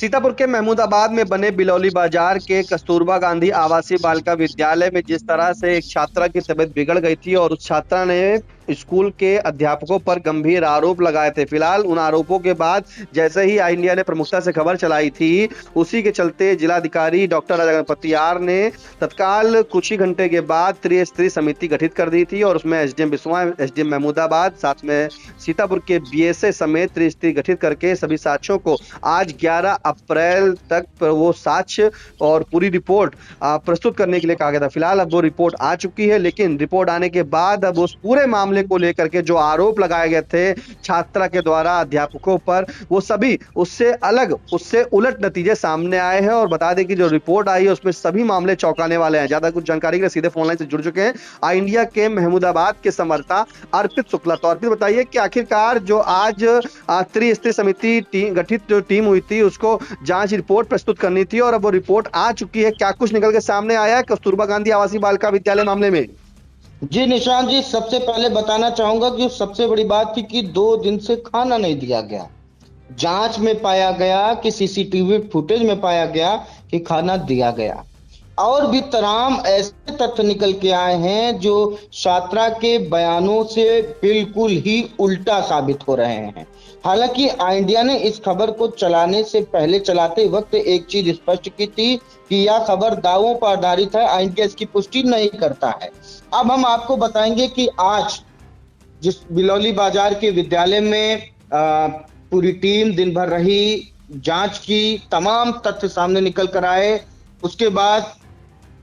सीतापुर के महमूदाबाद में बने बिलौली बाजार के कस्तूरबा गांधी आवासीय बालिका विद्यालय में जिस तरह से एक छात्रा की तबीयत बिगड़ गई थी और उस छात्रा ने स्कूल के अध्यापकों पर गंभीर आरोप लगाए थे। फिलहाल उन आरोपों के बाद जैसे ही आई इंडिया ने प्रमुखता से खबर चलाई थी, उसी के चलते जिलाधिकारी डॉक्टर राजा गणपति आर ने तत्काल कुछ ही घंटे के बाद त्रिस्तरीय समिति गठित कर दी थी और उसमें एसडीएम बिस्वा, एसडीएम महमूदाबाद, साथ में सीतापुर के बीएसए समेत त्रिस्तरीय गठित करके सभी साक्ष्यों को आज 11 अप्रैल तक वो साक्ष्य और पूरी रिपोर्ट प्रस्तुत करने के लिए कहा गया था। फिलहाल अब वो रिपोर्ट आ चुकी है, लेकिन रिपोर्ट आने के बाद अब उस पूरे मामले को लेकर के जो आरोप लगाए गए थे छात्रा के द्वारा अध्यापकों पर, वो सभी उससे अलग, उससे उलट नतीजे सामने आए हैं। और बता दें कि जो रिपोर्ट आई है उसमें सभी मामले चौंकाने वाले हैं। ज्यादा कुछ जानकारी के लिए सीधे फोन लाइन से जुड़ चुके हैं आई इंडिया के महमूदाबाद के समर्था अर्पित शुक्ला। तो अर्पित, बताइए कि आखिरकार जो आज त्रिस्तरीय समिति गठित जो टीम हुई थी उसको जांच रिपोर्ट प्रस्तुत करनी थी और अब वो रिपोर्ट आ चुकी है, क्या कुछ निकल के सामने आया है कस्तूरबा गांधी आवासीय बालिका विद्यालय मामले में? जी निशांत जी, सबसे पहले बताना चाहूंगा कि सबसे बड़ी बात थी कि 2 दिन से खाना नहीं दिया गया। जांच में पाया गया कि सीसीटीवी फुटेज में पाया गया कि खाना दिया गया और भी तमाम ऐसे तथ्य निकल के आए हैं जो छात्रा के बयानों से बिल्कुल ही उल्टा साबित हो रहे हैं। हालांकि इंडिया ने इस खबर को चलाने से पहले, चलाते वक्त एक चीज स्पष्ट की थी कि यह खबर दावों पर आधारित है, इंडिया इसकी पुष्टि नहीं करता है। अब हम आपको बताएंगे कि आज जिस बिलौली बाजार के विद्यालय में पूरी टीम दिन भर रही, जांच की, तमाम तथ्य सामने निकल कर आए, उसके बाद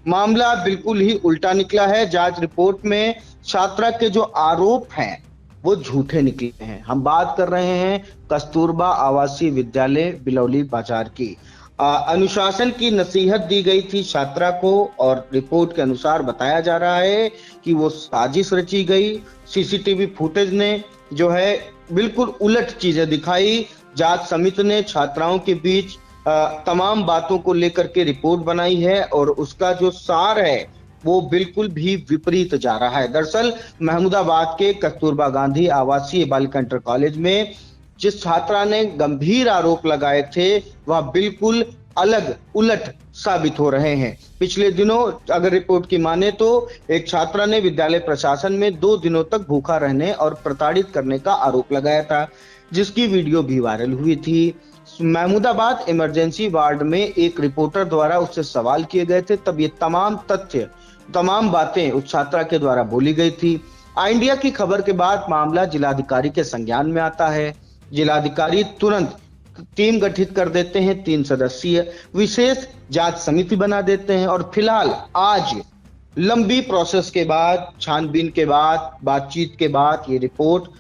मामला बिल्कुल ही उल्टा निकला है। जांच रिपोर्ट में छात्रा के जो आरोप हैं वो झूठे निकले हैं। हम बात कर रहे हैं कस्तूरबा आवासीय विद्यालय बिलौली बाजार की। अनुशासन की नसीहत दी गई थी छात्रा को और रिपोर्ट के अनुसार बताया जा रहा है कि वो साजिश रची गई। सीसीटीवी फुटेज ने जो है बिल्कुल उलट चीजें दिखाई। जांच समिति ने छात्राओं के बीच तमाम बातों को लेकर के रिपोर्ट बनाई है और उसका जो सार है वो बिल्कुल भी विपरीत जा रहा है। दरअसल महमूदाबाद के कस्तूरबा गांधी आवासीय बालिका इंटर कॉलेज में जिस छात्रा ने गंभीर आरोप लगाए थे वह बिल्कुल अलग उलट साबित हो रहे हैं। पिछले दिनों अगर रिपोर्ट की माने तो एक छात्रा ने विद्यालय प्रशासन में 2 दिनों तक भूखा रहने और प्रताड़ित करने का आरोप लगाया था, जिसकी वीडियो भी वायरल हुई थी। महमूदाबाद इमरजेंसी वार्ड में एक रिपोर्टर द्वारा उससे सवाल किए गए थे, तब ये तमाम तथ्य, तमाम बातें उस छात्रा के द्वारा बोली गई थी। इंडिया की खबर के बाद मामला जिलाधिकारी के संज्ञान में आता है। जिलाधिकारी तुरंत टीम गठित कर देते हैं, 3 सदस्यीय विशेष जांच समिति बना देते हैं और फिलहाल आज लंबी प्रोसेस के बाद, छानबीन के बाद, बातचीत के बाद ये रिपोर्ट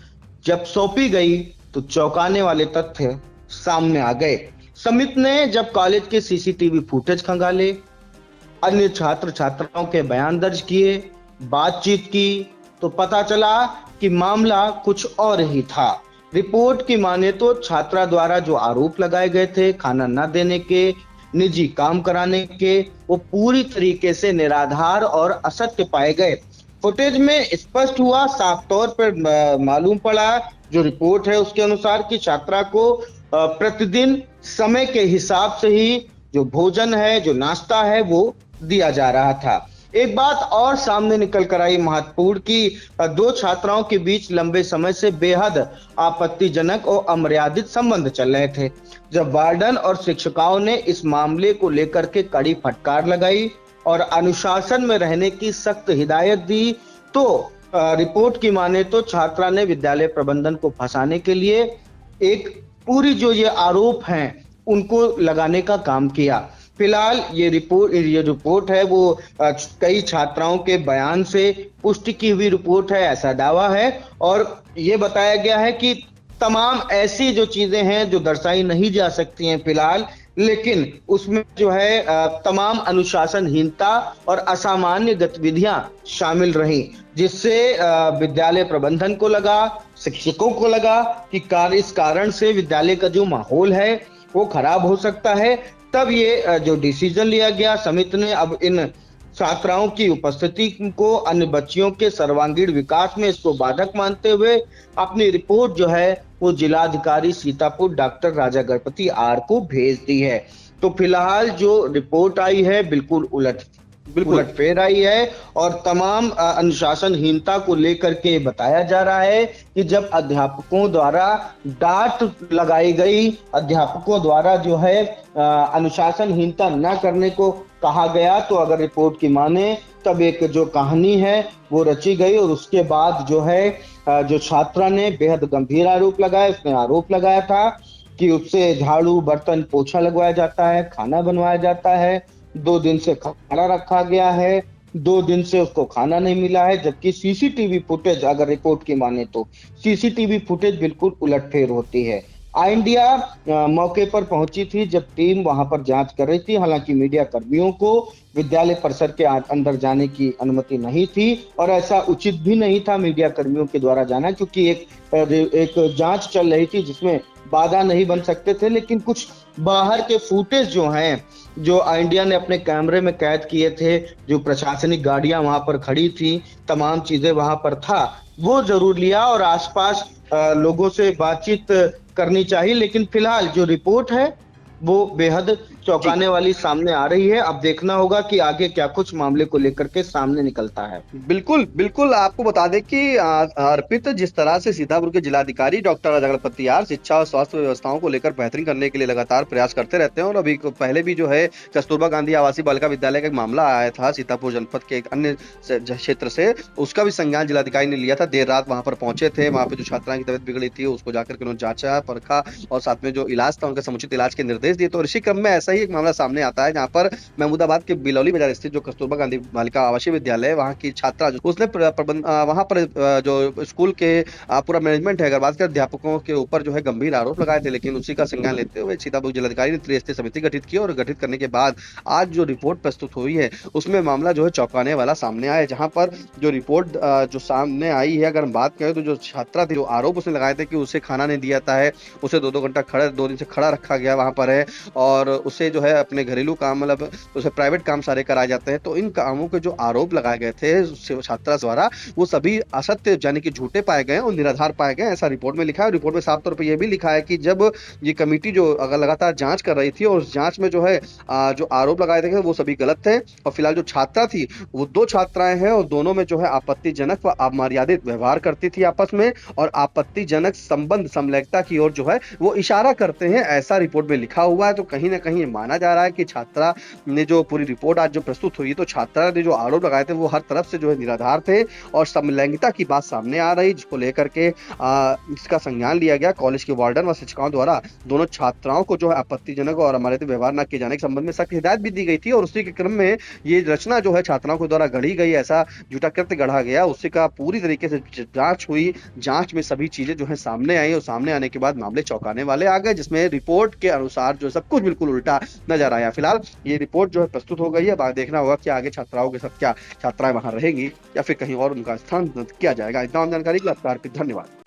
जब सौंपी गई तो चौंकाने वाले तथ्य सामने आ गए। समिति ने जब कॉलेज के सीसीटीवी फुटेज खंगाले, अन्य छात्र छात्राओं के बयान दर्ज किए, बातचीत की, तो पता चला कि मामला कुछ और ही था। रिपोर्ट की माने तो छात्रा द्वारा जो आरोप लगाए गए थे खाना न देने के, निजी काम कराने के, वो पूरी तरीके से निराधार और असत्य पाए गए। फुटेज में स्पष्ट हुआ, साफ तौर पर मालूम पड़ा जो रिपोर्ट है उसके अनुसार कि छात्रा को प्रतिदिन समय के हिसाब से ही जो भोजन है, जो नाश्ता है वो दिया जा रहा था। एक बात और सामने निकल कर आई महत्वपूर्ण कि 2 छात्राओं के बीच लंबे समय से बेहद आपत्तिजनक और अमर्यादित संबंध चल रहे थे। जब वार्डन और शिक्षिकाओं ने इस मामले को लेकर के कड़ी फटकार लगाई और अनुशासन में रहने की सख्त हिदायत दी तो रिपोर्ट की माने तो छात्रा ने विद्यालय प्रबंधन को फंसाने के लिए एक पूरी जो ये आरोप हैं उनको लगाने का काम किया। फिलहाल ये रिपोर्ट है वो कई छात्राओं के बयान से पुष्टि की हुई रिपोर्ट है, ऐसा दावा है और ये बताया गया है कि तमाम ऐसी जो चीजें हैं जो दर्शाई नहीं जा सकती हैं फिलहाल, लेकिन उसमें जो है तमाम अनुशासनहीनता और असामान्य गतिविधियां शामिल रही, जिससे विद्यालय प्रबंधन को लगा, शिक्षकों को लगा कि इस कारण से विद्यालय का जो माहौल है वो खराब हो सकता है। तब ये जो डिसीजन लिया गया, समिति ने अब इन छात्राओं की उपस्थिति को अन्य बच्चियों के सर्वांगीण विकास में इसको बाधक मानते हुए अपनी रिपोर्ट जो है वो जिलाधिकारी सीतापुर डॉक्टर राजा गणपति आर को भेज दी है। तो फिलहाल जो रिपोर्ट आई है बिल्कुल बिल्कुल। उलटफेर आई है और तमाम अनुशासनहीनता को लेकर के बताया जा रहा है कि जब अध्यापकों द्वारा डांट लगाई गई, अध्यापकों द्वारा जो है अनुशासनहीनता न करने को कहा गया, तो अगर रिपोर्ट की माने तब एक जो कहानी है वो रची गई और उसके बाद जो है जो छात्रा ने बेहद गंभीर आरोप लगाया, उसने आरोप लगाया था कि उससे झाड़ू बर्तन पोछा लगवाया जाता है, खाना बनवाया जाता है, 2 दिन से खड़ा रखा गया है, 2 दिन से उसको खाना नहीं मिला है, जबकि सीसीटीवी फुटेज अगर रिपोर्ट की माने तो सीसीटीवी फुटेज बिल्कुल उलटफेर होती है। आई इंडिया मौके पर पहुंची थी जब टीम वहां पर जांच कर रही थी। हालांकि मीडिया कर्मियों को विद्यालय परिसर के अंदर जाने की अनुमति नहीं थी और ऐसा उचित भी नहीं था मीडिया कर्मियों के द्वारा जाना, क्योंकि एक जांच चल रही थी जिसमें बाधा नहीं बन सकते थे। लेकिन कुछ बाहर के फुटेज जो हैं, जो आई इंडिया ने अपने कैमरे में कैद किए थे, जो प्रशासनिक गाड़ियां वहां पर खड़ी थी, तमाम चीजें वहां पर था, वो जरूर लिया और आसपास लोगों से बातचीत करनी चाहिए। लेकिन फिलहाल जो रिपोर्ट है वो बेहद चौंकाने वाली सामने आ रही है। अब देखना होगा कि आगे क्या कुछ मामले को लेकर के सामने निकलता है। बिल्कुल बिल्कुल, आपको बता दें कि अर्पित, जिस तरह से सीतापुर के जिलाधिकारी डॉक्टर राजा गणपति आर शिक्षा और स्वास्थ्य व्यवस्थाओं को लेकर बेहतरीन करने के लिए लगातार प्रयास करते रहते हैं और अभी पहले भी जो है कस्तूरबा गांधी आवासीय बालिका विद्यालय का एक मामला आया था सीतापुर जनपद के एक अन्य क्षेत्र से, उसका भी संज्ञान जिलाधिकारी ने लिया था। देर रात वहां पर पहुंचे थे, वहां पे जो छात्राओं की तबियत बिगड़ी थी उसको जाकर के उन्होंने जांचा, परखा और साथ में जो इलाज था उनका समुचित इलाज के निर्देश दिए। तो इसी क्रम में ऐसा ही एक मामला सामने आता है जहां पर महमूदाबाद के बिलौली बाजार स्थित जो कस्तूरबा गांधी बालिका आवासीय विद्यालय, वहां की छात्रा उसने वहां पर जो स्कूल के पूरा मैनेजमेंट है, अगर बात करें अध्यापकों के ऊपर जो है गंभीर आरोप लगाए थे। लेकिन उसी का संज्ञान लेते हुए सीतापुर जिलाधिकारी ने त्रिस्तरीय समिति गठित की और गठित करने के बाद आज जो रिपोर्ट प्रस्तुत हुई है उसमें मामला जो है चौंकाने वाला सामने आया। जहां पर जो रिपोर्ट जो सामने आई है, अगर हम बात करें तो जो छात्रा थी, जो आरोप उसने लगाए थे कि उसे खाना नहीं दिया जाता है, उसे 2-2 घंटा 2 दिन से खड़ा रखा गया वहां पर है और उसे जो है अपने घरेलू काम, मतलब उसे प्राइवेट काम सारे कराए जाते हैं। तो इन कामों के जो आरोप लगाए गए थे छात्रा द्वारा वो सभी असत्य यानी कि झूठे पाए गए और निराधार पाए गए, ऐसा रिपोर्ट में लिखा है। रिपोर्ट में साफ तौर पर यह भी लिखा है कि जब ये कमेटी जो अगर लगातार जांच कर रही थी और उस जांच में जो है जो आरोप लगाए थे वो सभी गलत थे और फिलहाल जो छात्रा थी वो 2 छात्राएं हैं और दोनों में जो है आपत्तिजनक व अमर्यादित व्यवहार करती थी आपस में और आपत्तिजनक संबंध समलैंगिकता की ओर जो है वो इशारा करते हैं, ऐसा रिपोर्ट में लिखा हुआ है। तो कहीं ना कहीं माना जा रहा है कि छात्रा ने जो पूरी रिपोर्ट आज जो प्रस्तुत हुई, तो छात्रा ने जो आरोप लगाए थे वो हर तरफ से जो है निराधार थे और समलैंगिकता की बात सामने आ रही, जिसको लेकर के इसका संज्ञान लिया गया। कॉलेज के वार्डन व शिक्षकों द्वारा दोनों छात्राओं को जो है आपत्तिजनक और अमर्यादित व्यवहार न किए जाने के संबंध में सख्त हिदायत भी दी गई थी और उसी के क्रम में ये रचना जो है छात्राओं के द्वारा गढ़ी गई, ऐसा झूठा कृत्य गढ़ा गया, उसी का पूरी तरीके से जांच हुई। जांच में सभी चीजें जो है सामने आई और सामने आने के बाद मामले चौंकाने वाले आ गए, जिसमें रिपोर्ट के अनुसार जो सब कुछ बिल्कुल उल्टा नजर आया। फिलहाल ये रिपोर्ट जो है प्रस्तुत हो गई है, अब देखना होगा कि आगे छात्राओं के साथ क्या छात्राएं वहां रहेंगी या फिर कहीं और उनका स्थान किया जाएगा। इतना जानकारी के लिए आपका धन्यवाद।